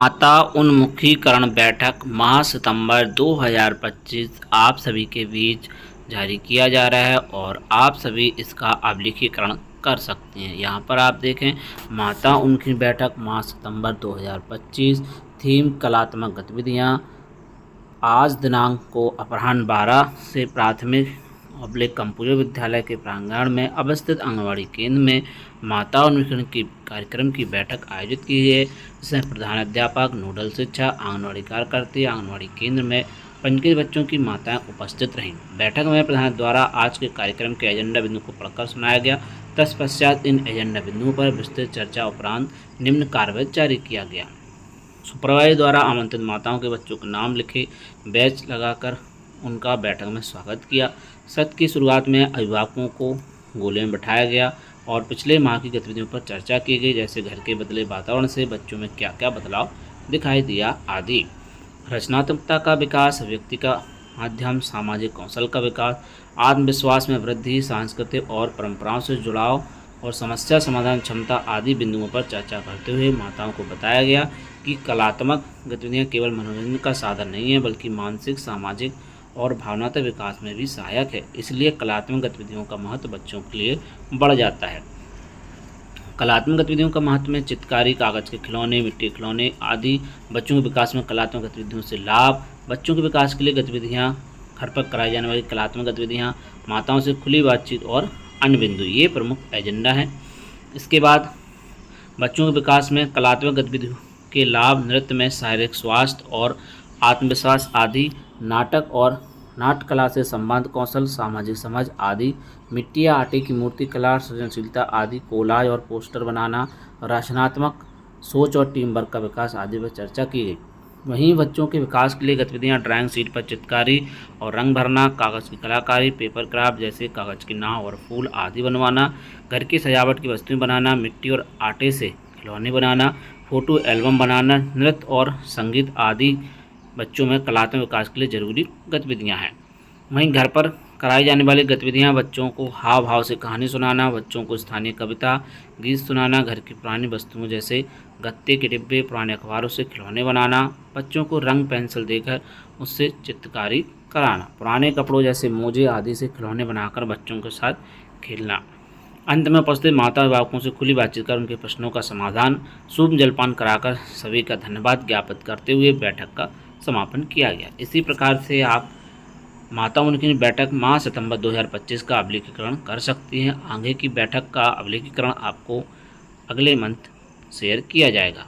माता उन्मुखीकरण बैठक माह सितंबर 2025 आप सभी के बीच जारी किया जा रहा है और आप सभी इसका अभिलेखीकरण कर सकते हैं। यहाँ पर आप देखें, माता उनकी बैठक माह सितंबर 2025, थीम कलात्मक गतिविधियाँ। आज दिनांक को अपराह्न 12 से प्राथमिक कंपूरी विद्यालय के प्रांगण में अवस्थित आंगनवाड़ी केंद्र में माता उन्मुखीकरण की कार्यक्रम की बैठक आयोजित की है, जिसमें प्रधानाध्यापक, नोडल शिक्षा, आंगनवाड़ी कार्यकर्त्री, आंगनवाड़ी केंद्र में पंजीकृत बच्चों की माताएं उपस्थित रहीं। बैठक में प्रधान द्वारा आज के कार्यक्रम के एजेंडा बिंदु को पढ़कर सुनाया गया। तत्पश्चात इन एजेंडा बिंदुओं पर विस्तृत चर्चा उपरांत निम्न कार्रवाई जारी किया गया। सुपरवाइजर द्वारा आमंत्रित माताओं के बच्चों के नाम लिखे, बैच लगाकर उनका बैठक में स्वागत किया। सत्र की शुरुआत में अभिभावकों को गोले में बैठाया गया और पिछले माह की गतिविधियों पर चर्चा की गई, जैसे घर के बदले वातावरण से बच्चों में क्या क्या बदलाव दिखाई दिया आदि। रचनात्मकता का विकास, व्यक्ति का माध्यम, सामाजिक कौशल का विकास, आत्मविश्वास में वृद्धि, सांस्कृतिक और परंपराओं से जुड़ाव और समस्या समाधान क्षमता आदि बिंदुओं पर चर्चा करते हुए माताओं को बताया गया कि कलात्मक गतिविधियाँ केवल मनोरंजन का साधन नहीं है, बल्कि मानसिक, सामाजिक और भावनात्मक विकास में भी सहायक है। इसलिए कलात्मक गतिविधियों का महत्व बच्चों के लिए बढ़ जाता है। कलात्मक गतिविधियों का महत्व में चित्रकारी, कागज के खिलौने, मिट्टी के खिलौने आदि। बच्चों के विकास में कलात्मक गतिविधियों से लाभ, बच्चों के विकास के लिए गतिविधियाँ, घर पर कराई जाने वाली कलात्मक गतिविधियाँ, माताओं से खुली बातचीत और अन्य बिंदु, ये प्रमुख एजेंडा है। इसके बाद बच्चों के विकास में कलात्मक गतिविधियों के लाभ, नृत्य में शारीरिक स्वास्थ्य और आत्मविश्वास आदि, नाटक और नाट्य कला से संबंध, कौशल, सामाजिक समझ आदि, मिट्टी या आटे की मूर्ति कला, सृजनशीलता आदि, कोलाज और पोस्टर बनाना, रचनात्मक सोच और टीम वर्क का विकास आदि पर चर्चा की गई। वहीं बच्चों के विकास के लिए गतिविधियां ड्राइंग शीट पर चित्रकारी और रंग भरना, कागज़ की कलाकारी, पेपर क्राफ्ट जैसे कागज़ की नाव और फूल आदि बनवाना, घर की सजावट की वस्तुएं बनाना, मिट्टी और आटे से खिलौने बनाना, फोटो एल्बम बनाना, नृत्य और संगीत आदि बच्चों में कलात्मक विकास के लिए जरूरी गतिविधियां हैं। वहीं घर पर कराई जाने वाली गतिविधियां बच्चों को हाव भाव से कहानी सुनाना, बच्चों को स्थानीय कविता, गीत सुनाना, घर की पुरानी वस्तुओं जैसे गत्ते के डिब्बे, पुराने अखबारों से खिलौने बनाना, बच्चों को रंग पेंसिल देकर उससे चित्रकारी कराना, पुराने कपड़ों जैसे मोजे आदि से खिलौने बनाकर बच्चों के साथ खेलना। अंत में उपस्थित माता अभिभावकों से खुली बातचीत कर उनके प्रश्नों का समाधान, शुभ जलपान कराकर सभी का धन्यवाद ज्ञापित करते हुए बैठक का समापन किया गया। इसी प्रकार से आप माता उनकी बैठक माह सितंबर 2025 का अभिलेखीकरण कर सकती हैं। आगे की बैठक का अभिलेखीकरण आपको अगले मंथ शेयर किया जाएगा।